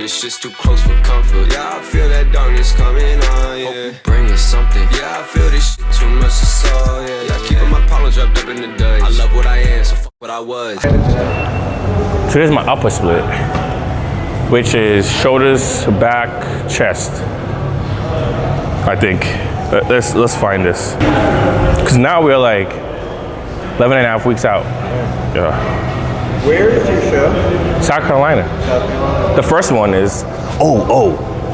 This shit's too close for comfort. Yeah, I feel that darkness coming on, yeah. Hope you bringing something. Yeah, I feel this shit too much to solve, yeah. Yeah, keeping my problems wrapped up in the dust. I love what I am, so fuck what I was. So here's my upper split, which is shoulders, back, chest. I think. Let's find this. Because now we're like 11 and a half weeks out. Yeah. Where is your show? South Carolina. South Carolina. The first one is,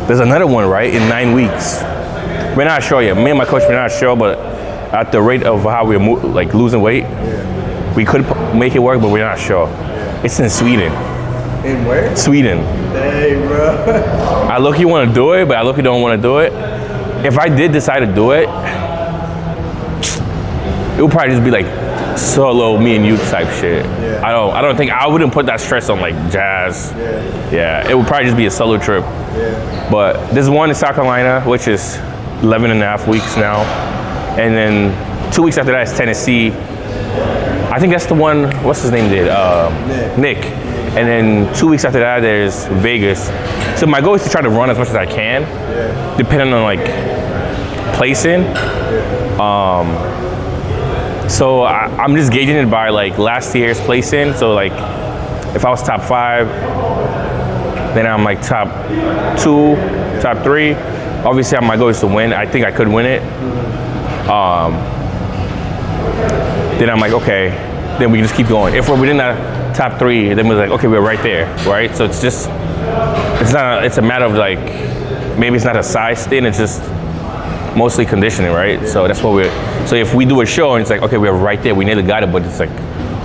there's another one, right, in 9 weeks. We're not sure yet. Me and my coach, we're not sure, but at the rate of how we're losing weight, we could make it work, but we're not sure. It's in Sweden. In where? Sweden. Dang, bro. I look, you want to do it, but I look, you don't want to do it. If I did decide to do it, it would probably just be like solo me and you type shit. Yeah. I don't think I wouldn't put that stress on like Jazz. Yeah, it would probably just be a solo trip. Yeah. But there's one in South Carolina, which is 11 and a half weeks now. And then 2 weeks after that is Tennessee. I think that's the one, what's his name did? Nick. And then 2 weeks after that, there's Vegas. So my goal is to try to run as much as I can, depending on like placing. So I'm just gauging it by like last year's placing. So like if I was top 5, then I'm like top 2, top 3. Obviously my goal is to win. I think I could win it. Then I'm like, okay, then we can just keep going. If we're within that top 3, then we're like, okay, we're right there, right? So it's just, it's a matter of like, maybe it's not a size thing, it's just mostly conditioning, right? So that's what so if we do a show and it's like, okay, we're right there, we nearly got it, but it's like,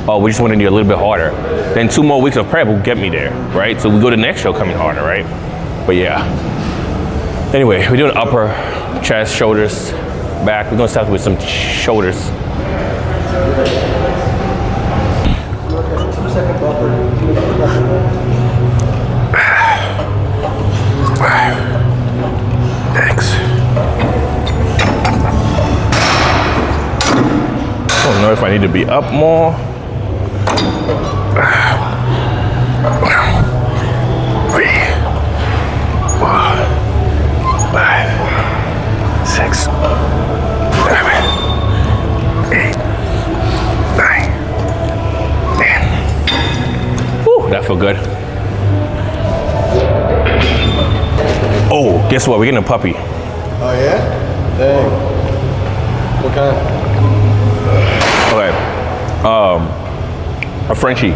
oh, we just want to do a little bit harder. Then 2 more weeks of prep will get me there, right? So we go to the next show coming harder, right? But yeah. Anyway, we're doing upper, chest, shoulders, back. We're gonna start with some shoulders. Thanks. I don't know if I need to be up more. 3, 4, 5, 6, 7, 8, 9, 10. Woo, that felt good. Oh, guess what? We're getting a puppy. Oh yeah? Dang. What kind? Okay. A Frenchie.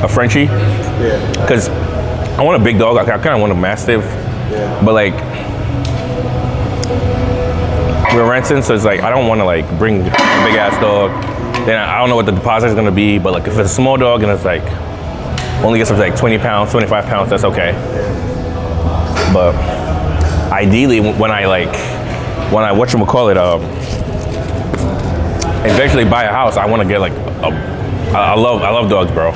A Frenchie? Yeah. Because I want a big dog. I kind of want a Mastiff. Yeah. But like, we're renting, so it's like, I don't want to like bring a big ass dog. Then I don't know what the deposit is going to be, but like if it's a small dog and it's like, only gets up to like 20 pounds, 25 pounds, that's okay. But ideally, when I eventually buy a house, I want to get like I love dogs, bro.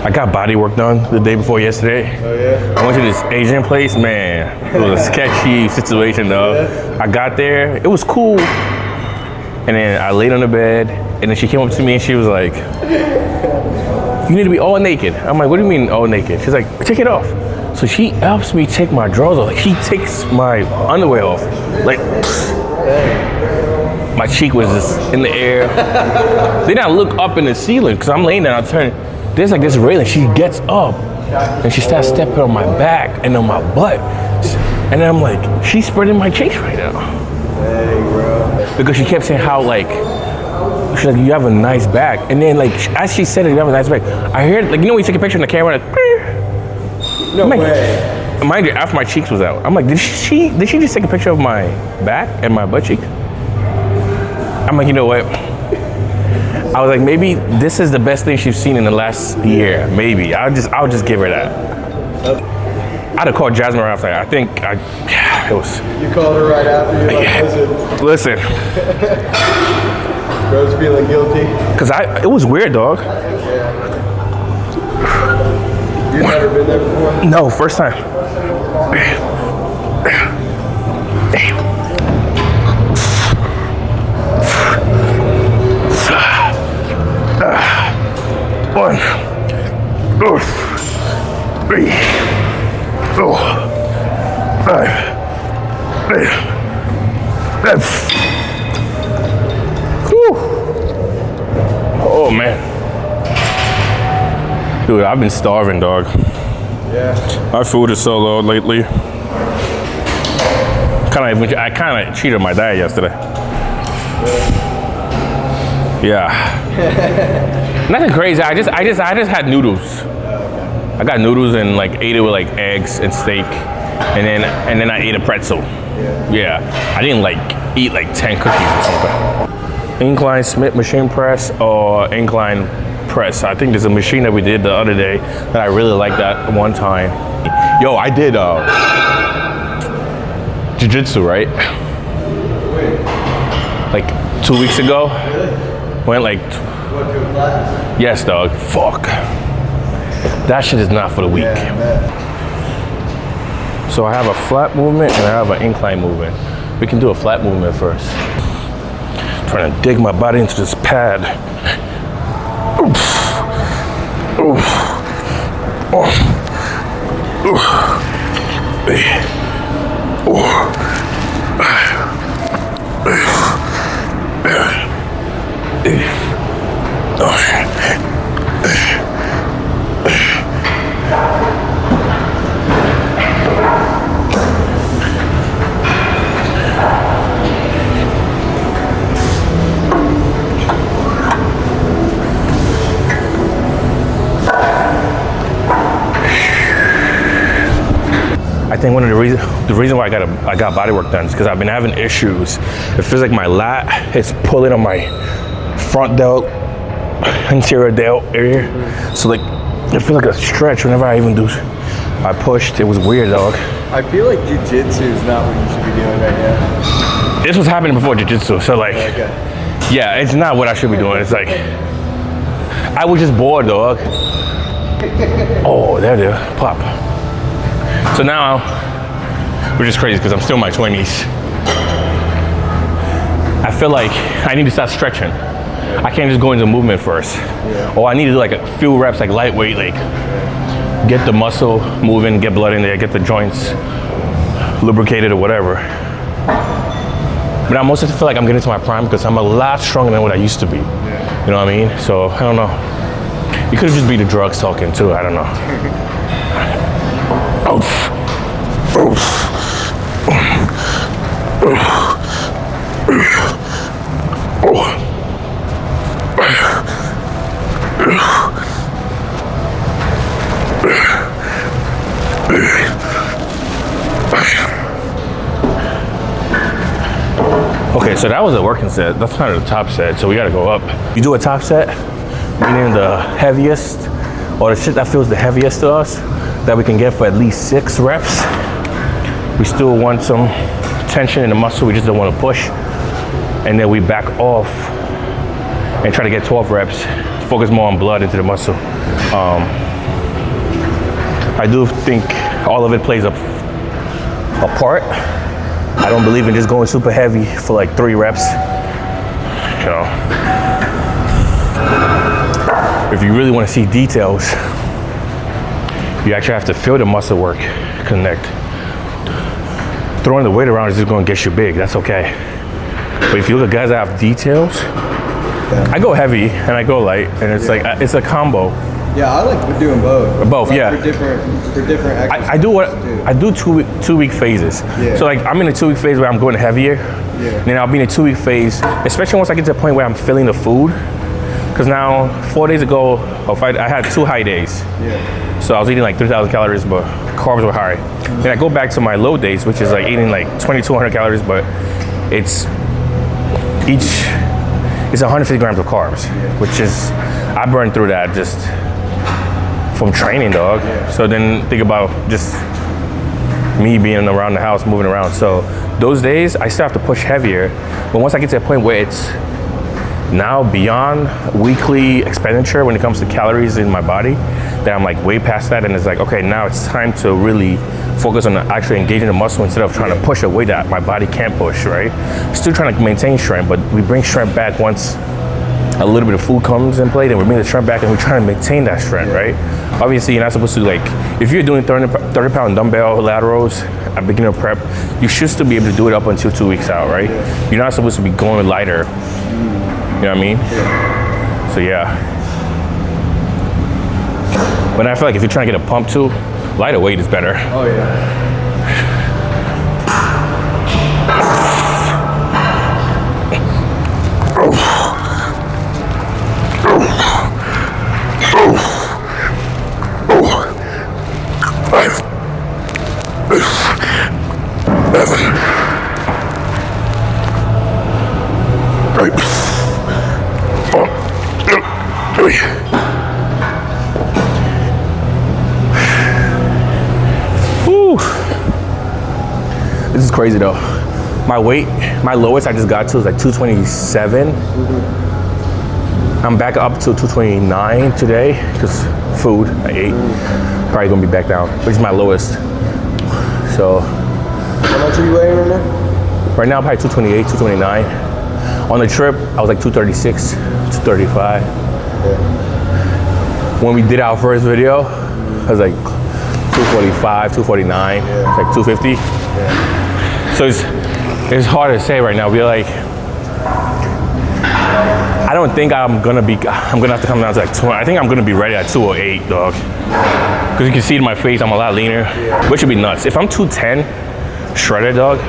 I got body work done the day before yesterday. Oh yeah? I went to this Asian place, man. It was a sketchy situation, though. Yeah. I got there, it was cool. And then I laid on the bed, and then she came up to me and she was like, "You need to be all naked." I'm like, "What do you mean all naked?" She's like, "Take it off." So she helps me take my drawers off. She takes my underwear off. Like, my cheek was just in the air. Then I look up in the ceiling, because I'm laying there, I turn, there's like this railing. She gets up, and she starts stepping on my back and on my butt. And then I'm like, she's spreading my cheeks right now. Hey, bro. Because she kept saying how like, she's like, "You have a nice back." And then like, as she said it, "You have a nice back," I heard, like, you know when you take a picture in the camera, like, No like, way. mind you, after my cheeks was out, I'm like, did she just take a picture of my back and my butt cheek? I'm like, you know what? I was like, maybe this is the best thing she's seen in the last year. Maybe I'll just give her that. I'd have called Jasmine right after. I think it was. You called her right after. You're like, Listen. Bro's feeling guilty. Cause it was weird, dog. You've never been there before? No, first time. One, Whew. Oh man. Dude, I've been starving, dog. Yeah. Our food is so low lately. I kind of cheated my diet yesterday. Yeah. Nothing crazy. I just had noodles. I got noodles and like ate it with like eggs and steak, and then I ate a pretzel. Yeah. I didn't like eat like 10 cookies or something. Incline Smith machine press or incline press. I think there's a machine that we did the other day that I really liked that one time. Yo, I did jiu-jitsu, right? Like 2 weeks ago. Went like, yes, dog. Fuck. That shit is not for the weak. So I have a flat movement and I have an incline movement. We can do a flat movement first. Trying to dig my body into this pad. Oof. Oof. Oh. Oof. I think one of the reason why I got body work done is because I've been having issues. It feels like my lat is pulling on my front delt, anterior delt area. So like, it feels like a stretch whenever I pushed. It was weird, dog. I feel like jiu-jitsu is not what you should be doing right now. This was happening before jiu-jitsu, so like, yeah, it's not what I should be doing. It's like, I was just bored, dog. Oh, there it is, pop. So now, which is crazy because I'm still in my 20s. I feel like I need to start stretching. I can't just go into movement first. Or I need to do like a few reps, like lightweight, like get the muscle moving, get blood in there, get the joints lubricated or whatever. But I mostly feel like I'm getting to my prime because I'm a lot stronger than what I used to be. You know what I mean? So I don't know. It could just be the drugs talking too, I don't know. Oof. Oof. Okay, so that was a working set. That's not a top set, so we gotta go up. You do a top set, meaning the heaviest, or the shit that feels the heaviest to us, that we can get for at least 6 reps. We still want some tension in the muscle, we just don't want to push. And then we back off and try to get 12 reps, focus more on blood into the muscle. I do think all of it plays a part. I don't believe in just going super heavy for like 3 reps. You know, if you really want to see details, you actually have to feel the muscle work connect. Throwing the weight around is just going to get you big. That's okay. But if you look at guys that have details, I go heavy and I go light, and it's like it's a combo. Yeah, I like doing both. Both, like yeah. For different exercises. I do 2 week phases. Yeah. So like I'm in a 2 week phase where I'm going heavier. Yeah. Then I'll be in a 2 week phase, especially once I get to the point where I'm feeling the food. Because now 4 days ago, I had 2 high days. Yeah. So I was eating like 3,000 calories, but carbs were high. Then I go back to my low days, which is like eating like 2,200 calories, but it's 150 grams of carbs, which is, I burned through that just from training, dog. So then think about just me being around the house, moving around. So those days, I still have to push heavier. But once I get to a point where it's now beyond weekly expenditure when it comes to calories in my body, that I'm like way past that, and it's like, okay, now it's time to really focus on actually engaging the muscle instead of trying to push a weight that my body can't push, right? Still trying to maintain strength, but we bring strength back once a little bit of food comes in play, then we bring the strength back and we're trying to maintain that strength, right? Obviously, you're not supposed to like, if you're doing 30-pound dumbbell laterals at beginner prep, you should still be able to do it up until 2 weeks out, right? You're not supposed to be going lighter. You know what I mean? So yeah. But I feel like if you're trying to get a pump too, lighter weight is better. Oh yeah. Whew. This is crazy though. My weight, my lowest I just got to is like 227. I'm back up to 229 today because food I ate. Probably gonna be back down, which is my lowest. So. How much are you weighing right now? Right now, probably 228, 229. On the trip, I was like 236, 235. Yeah. When we did our first video, I was like 245, 249, like 250. Yeah. So it's hard to say right now. We're like, I don't think I'm gonna have to come down to like 200. I think I'm gonna be ready at 208, dog. Because you can see in my face, I'm a lot leaner, which would be nuts. If I'm 210, shredded, dog,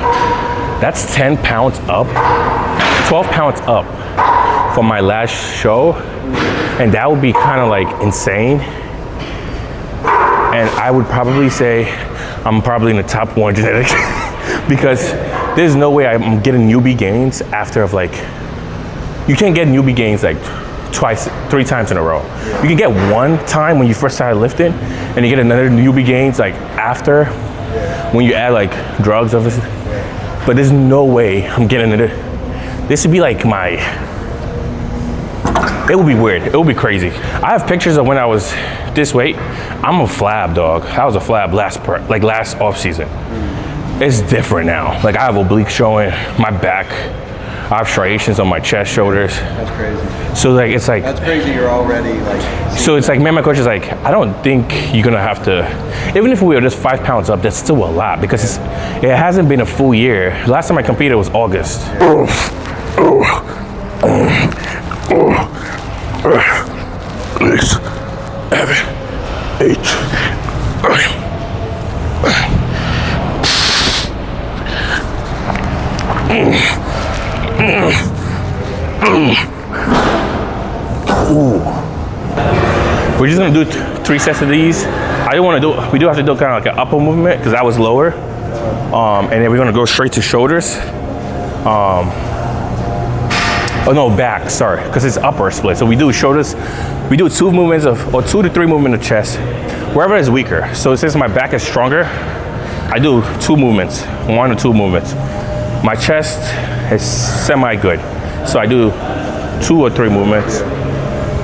that's 10 pounds up, 12 pounds up from my last show. And that would be kind of like insane. And I would probably say I'm probably in the top 1 genetic because there's no way I'm getting newbie gains after of like, you can't get newbie gains like 3 times in a row. You can get one time when you first started lifting and you get another newbie gains like after when you add like drugs, obviously. But there's no way I'm getting it. This would be like it would be weird. It would be crazy. I have pictures of when I was this weight. I'm a flab, dog. I was a flab last off season. It's different now. Like I have obliques showing, my back. I have striations on my chest, shoulders. That's crazy. So like, it's like. That's crazy, you're already like. So it's like, man, my coach is like, I don't think you're gonna have to, even if we were just 5 pounds up, that's still a lot because it hasn't been a full year. Last time I competed was August. Six, 7, 8, 9. We're just gonna do 3 sets of these. We do have to do kind of like an upper movement because that was lower. And then we're gonna go straight to shoulders. Oh no, back, sorry, because it's upper split. So we do shoulders, we do 2 movements or 2 to 3 movements of chest, wherever is weaker. So since my back is stronger, I do 2 movements, 1 or 2 movements. My chest is semi-good. So I do 2 or 3 movements.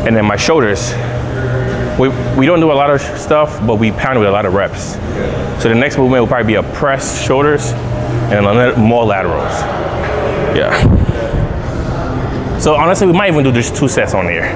And then my shoulders, we don't do a lot of stuff, but we pound with a lot of reps. So the next movement will probably be a press shoulders and more laterals. Yeah. So honestly, we might even do just 2 sets on here.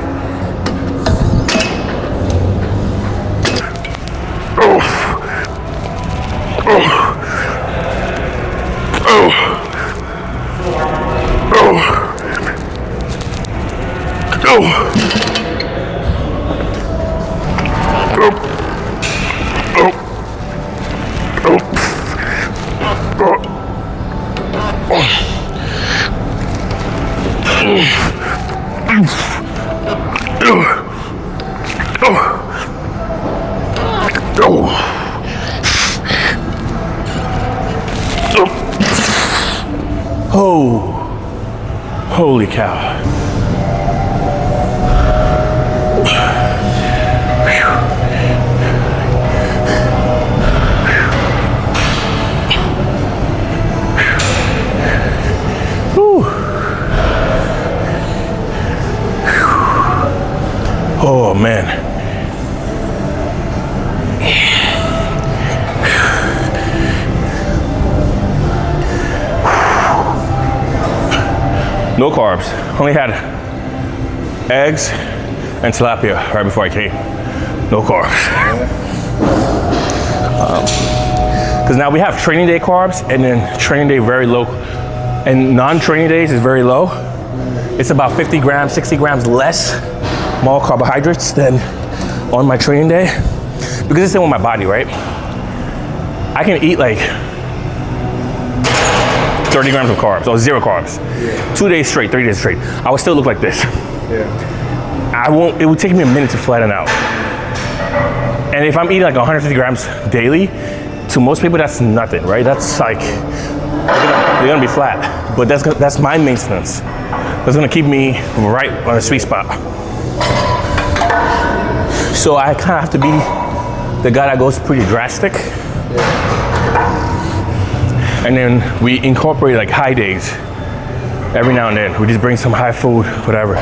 Oh, holy cow. Oh man. No carbs. Only had eggs, and tilapia right before I came. No carbs. Because now we have training day carbs, and then training day very low, and non-training days is very low. It's about 50 grams, 60 grams less more carbohydrates than on my training day, because it's in with my body, right? I can eat like 30 grams of carbs or 0 carbs, 2 days straight, 3 days straight. I would still look like this. It would take me a minute to flatten out. And if I'm eating like 150 grams daily, to most people that's nothing, right? That's like, they're gonna be flat. But that's my maintenance. That's gonna keep me right on a sweet spot. So I kind of have to be the guy that goes pretty drastic. And then we incorporate like high days every now and then. We just bring some high food, whatever.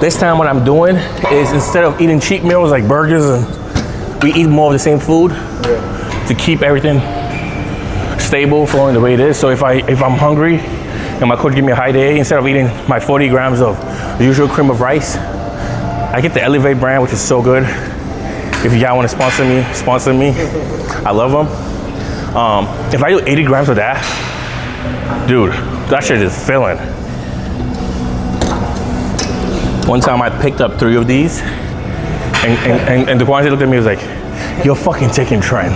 This time what I'm doing is, instead of eating cheat meals like burgers, and we eat more of the same food to keep everything stable, flowing the way it is. So if I'm hungry and my coach give me a high day, instead of eating my 40 grams of the usual cream of rice, I get the Elevate brand, which is so good. If you guys want to sponsor me, I love them. If I do 80 grams of that, dude, that shit is filling. One time I picked up 3 of these, and the quantity looked at me and was like, you're fucking taking trend.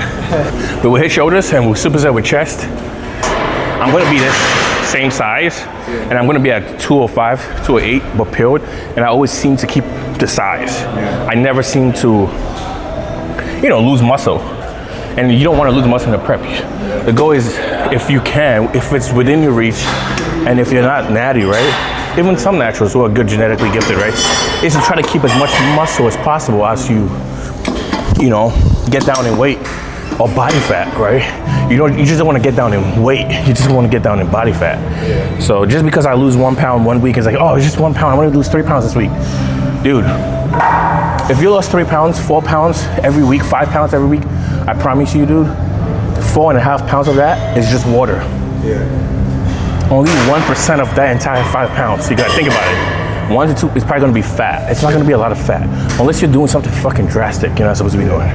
But we hit shoulders and we superset with chest. I'm gonna be this same size, and I'm gonna be at 205, 208, but peeled, and I always seem to keep the size. I never seem to, lose muscle. And you don't want to lose muscle in the prep. The goal is, if you can, if it's within your reach, and if you're not natty, right? Even some naturals who are good genetically gifted, right? Is to try to keep as much muscle as possible as you get down in weight or body fat, right? You just don't want to get down in weight. You just want to get down in body fat. So just because I lose 1 pound 1 week, it's like, oh, it's just 1 pound. I want to lose 3 pounds this week. Dude, if you lost 3 pounds, 4 pounds every week, 5 pounds every week, I promise you, dude, 4.5 pounds of that is just water. Only 1% of that entire 5 pounds. So you gotta think about it. 1 to 2 is probably gonna be fat. It's not gonna be a lot of fat, unless you're doing something fucking drastic you're not supposed to be doing.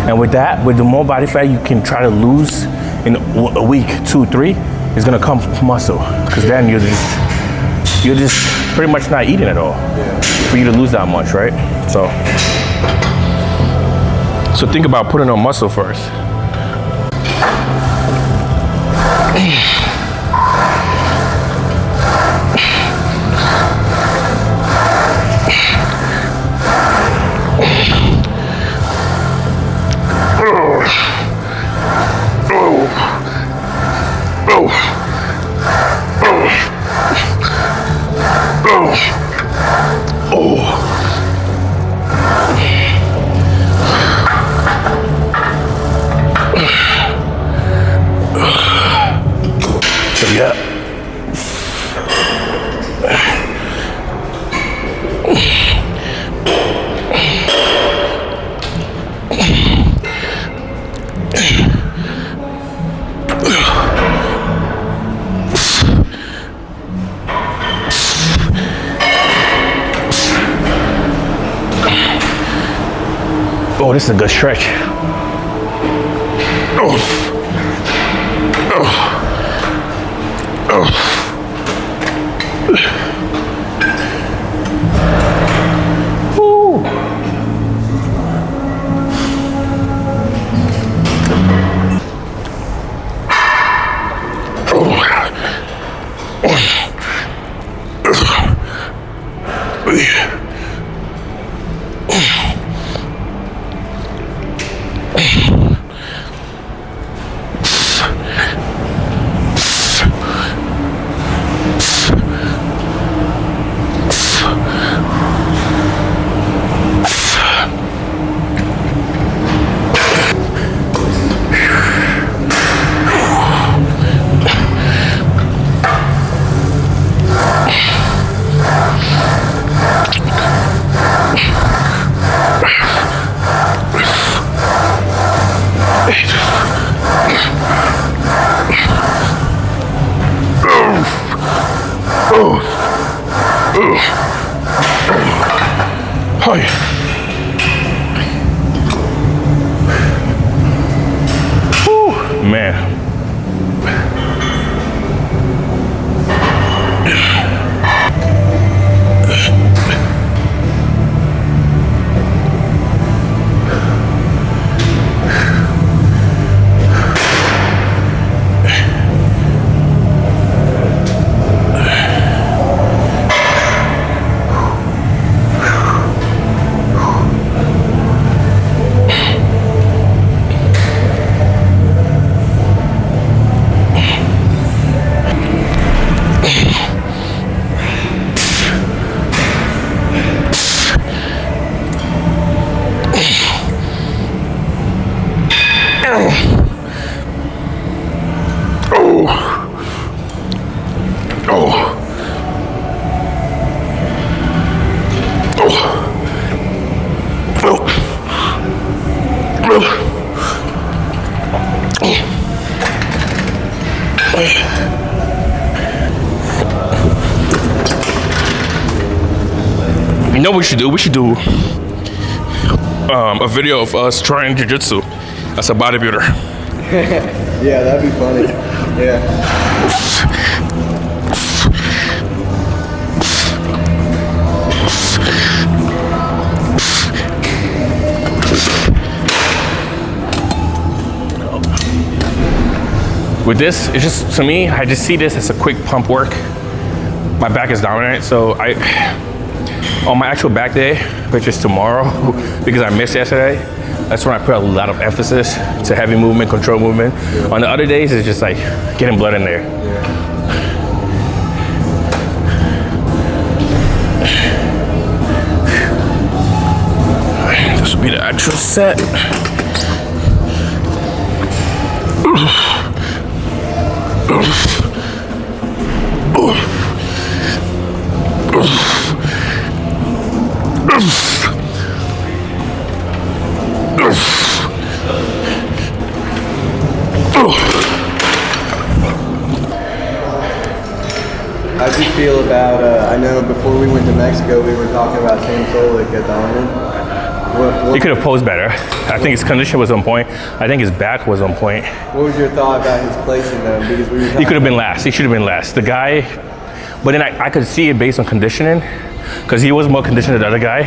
And with that, with the more body fat you can try to lose in a week, 2, 3, it's gonna come muscle. Because then you're just pretty much not eating at all for you to lose that much, right? So think about putting on muscle first. Oh, this is a good stretch. Oh, yeah. Whew, man. You know what we should do? We should do a video of us trying jiu-jitsu as a bodybuilder. Yeah, that'd be funny. Yeah. With this, it's just, to me, I just see this as a quick pump work. My back is dominant, so on my actual back day, which is tomorrow, because I missed yesterday, that's when I put a lot of emphasis to heavy movement, control movement. Yeah. On the other days, it's just like getting blood in there. Yeah. This will be the actual set. How'd you feel about, I know before we went to Mexico, we were talking about Sam Solik at the Arnold. He could have posed better. I think his condition was on point. I think his back was on point. What was your thought about his placing though? Because we were he could have been last. He should have been last. The guy, but then I could see it based on conditioning, because he was more conditioned than the other guy.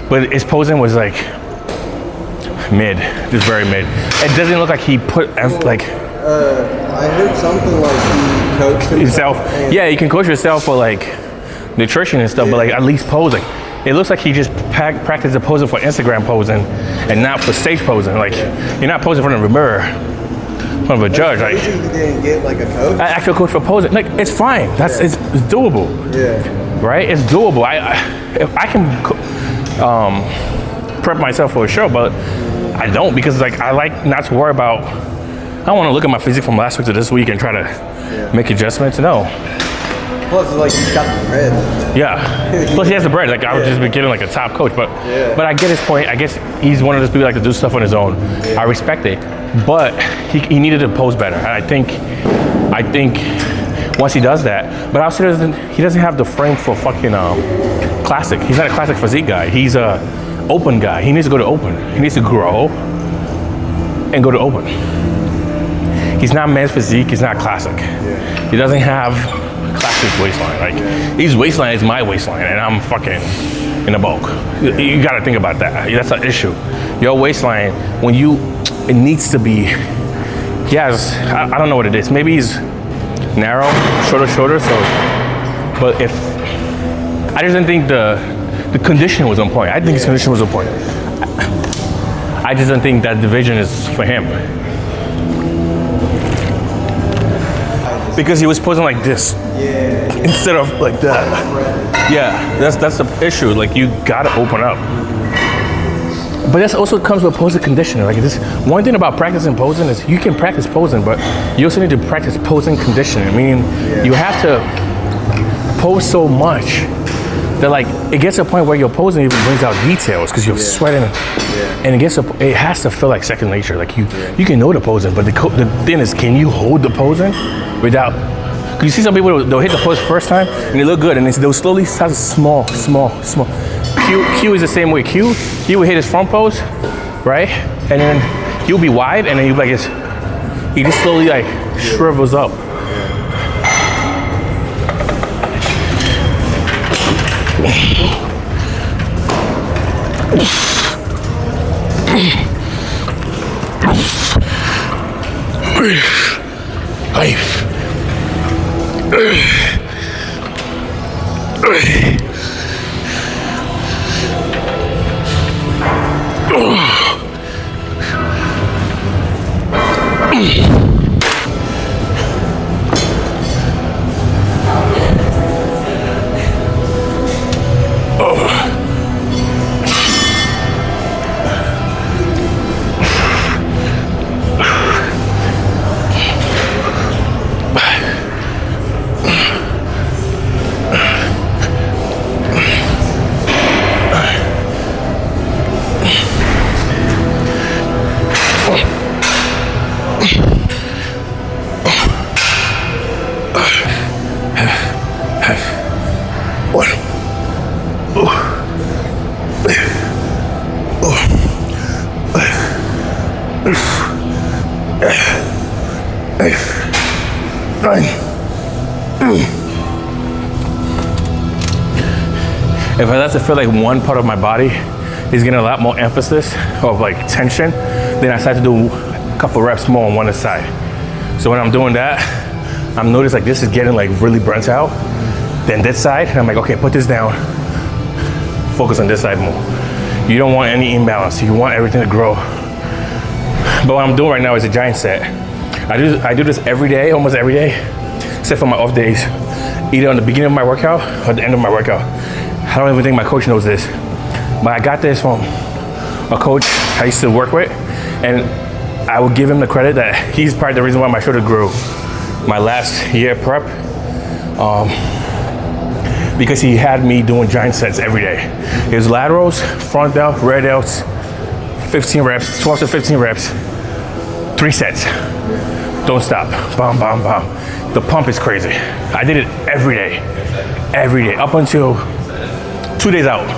But his posing was like mid, just very mid. It doesn't look like he put like. I heard something like he coached himself. Yeah, you can coach yourself for like nutrition and stuff, but like at least posing. It looks like he just practiced the posing for Instagram posing and not for stage posing. Like you're not posing in front of a mirror, in front of a judge. Like you didn't get like a coach. An actual coach for posing. Like it's fine. That's it's doable. Yeah. Right? It's doable. If I can prep myself for a show, but I don't, because like I like not to worry about. I don't want to look at my physique from last week to this week and try to make adjustments. No. Plus, it's like he's got the bread. Yeah. Plus, he has the bread. Like I would just be getting like a top coach, but I get his point. I guess he's one of those people like to do stuff on his own. I respect it, but he needed to pose better. And I think once he does that, but also he doesn't have the frame for fucking classic. He's not a classic physique guy. He's a open guy. He needs to go to open. He needs to grow and go to open. He's not men's physique. He's not classic. Yeah. He doesn't have classic waistline. Like his waistline is my waistline, and I'm fucking in the bulk. You got to think about that. That's an issue. Your waistline, it needs to be. He has. I don't know what it is. Maybe he's narrow, shorter. So, but if I just didn't think the condition was on point. I think his condition was on point. I just don't think that division is for him. Because he was posing like this instead of like that. Yeah, that's the issue. Like you gotta open up. But that also comes with posing conditioning. Like this, one thing about practicing posing is you can practice posing, but you also need to practice posing conditioning. Meaning you have to pose so much that like it gets to a point where your posing even brings out details because you're sweating, and it has to feel like second nature. Like you can know the posing, but the thing is, can you hold the posing without? Cause you see some people they'll hit the pose first time and they look good, and they'll slowly start small. Q is the same way. Q, he would hit his front pose, right? And then he'll be wide, and then he'll be like this. He just slowly like shrivels up. If I start to feel like one part of my body is getting a lot more emphasis of like tension, then I start to do a couple reps more on one side. So when I'm doing that, I'm noticing like this is getting like really burnt out. Then this side, and I'm like, okay, put this down. Focus on this side more. You don't want any imbalance. You want everything to grow. But what I'm doing right now is a giant set. I do this every day, almost every day, except for my off days. Either on the beginning of my workout or the end of my workout. I don't even think my coach knows this, but I got this from a coach I used to work with, and I would give him the credit that he's part of the reason why my shoulder grew my last year prep, because he had me doing giant sets every day. It was laterals, front delt, rear delts, 15 reps, 12 to 15 reps, 3 sets. Don't stop, bam, bam, bam. The pump is crazy. I did it every day, up until 2 days out.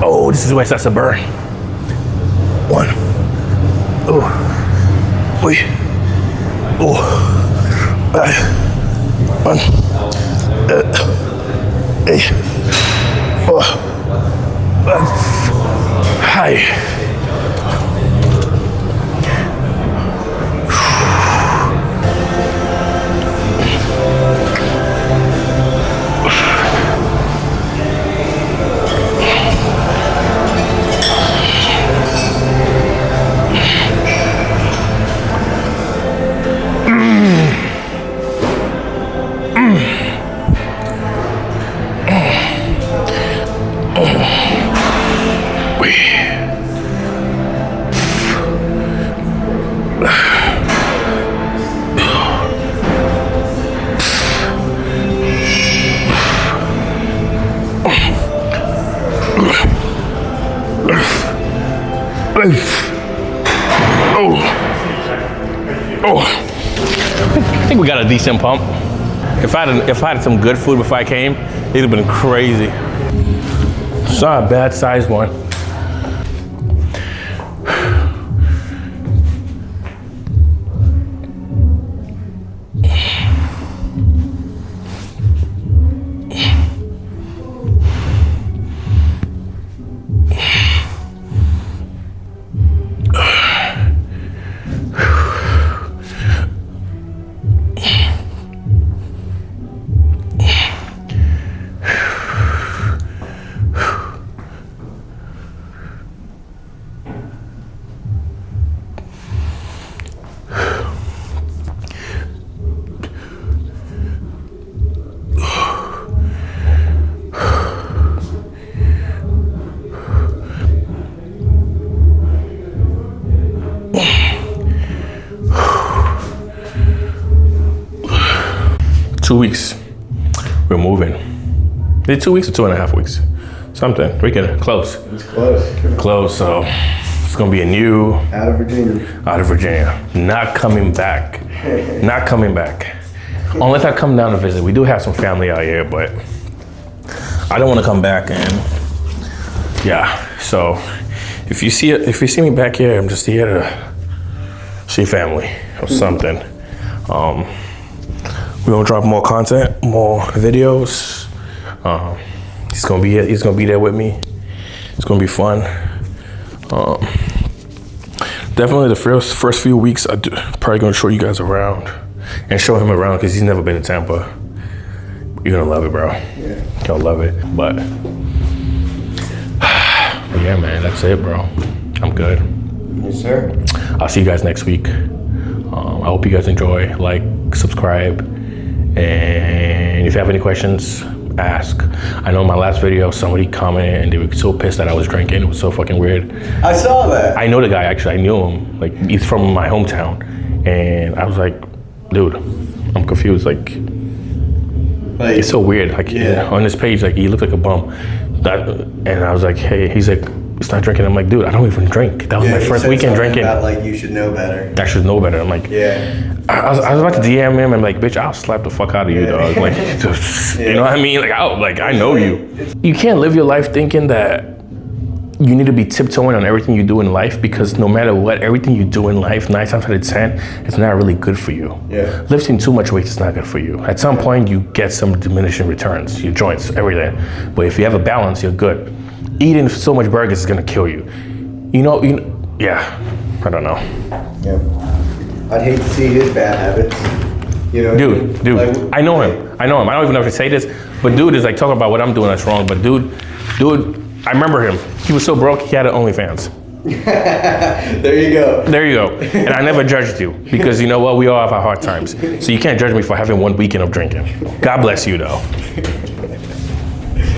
Oh, this is where it starts to burn. 1, 2, 3, 4, 1, 8, 4, 5. I think we got a decent pump. If I had some good food before I came, it'd have been crazy. It's not a bad sized one. 2 weeks, we're moving. Is it 2 weeks or 2.5 weeks? Something. We get close. It's close. Close. So it's gonna be a new. Out of Virginia. Not coming back. Not coming back. Unless I come down to visit. We do have some family out here, but I don't want to come back. And yeah. So if you see me back here, I'm just here to see family or something. We're gonna drop more content, more videos. He's gonna be there with me. It's gonna be fun. Definitely the first few weeks, I'm probably gonna show you guys around and show him around because he's never been to Tampa. You're gonna love it, bro. Yeah. You're gonna love it. But yeah, man, that's it, bro. I'm good. Yes, sir. I'll see you guys next week. I hope you guys enjoy. Like, subscribe, and if you have any questions, ask. I know in my last video somebody commented and they were so pissed that I was drinking. It was so fucking weird. I saw that. I know the guy, actually. I knew him. Like, he's from my hometown. And I was like, dude, I'm confused. Like it's so weird. Like, yeah. On this page, like, he looked like a bum. And I was like, hey, he's like, start drinking. I'm like, dude, I don't even drink. That was my first weekend drinking. About, like, you should know better. I should know better. I'm like, yeah. I was about to DM him and like, bitch, I'll slap the fuck out of you, dog. Like, just, you know what I mean? Like, I know you. You can't live your life thinking that you need to be tiptoeing on everything you do in life, because no matter what, everything you do in life, 9 times out of 10, it's not really good for you. Yeah. Lifting too much weight is not good for you. At some point, you get some diminishing returns, your joints, everything. But if you have a balance, you're good. Eating so much burgers is gonna kill you. Yeah, I don't know. Yeah. I'd hate to see his bad habits. You know, dude, like, I know him. I don't even know if I say this, but dude is like talking about what I'm doing that's wrong. But dude, I remember him. He was so broke, he had an OnlyFans. There you go. There you go. And I never judged you, because you know what? We all have our hard times. So you can't judge me for having one weekend of drinking. God bless you, though.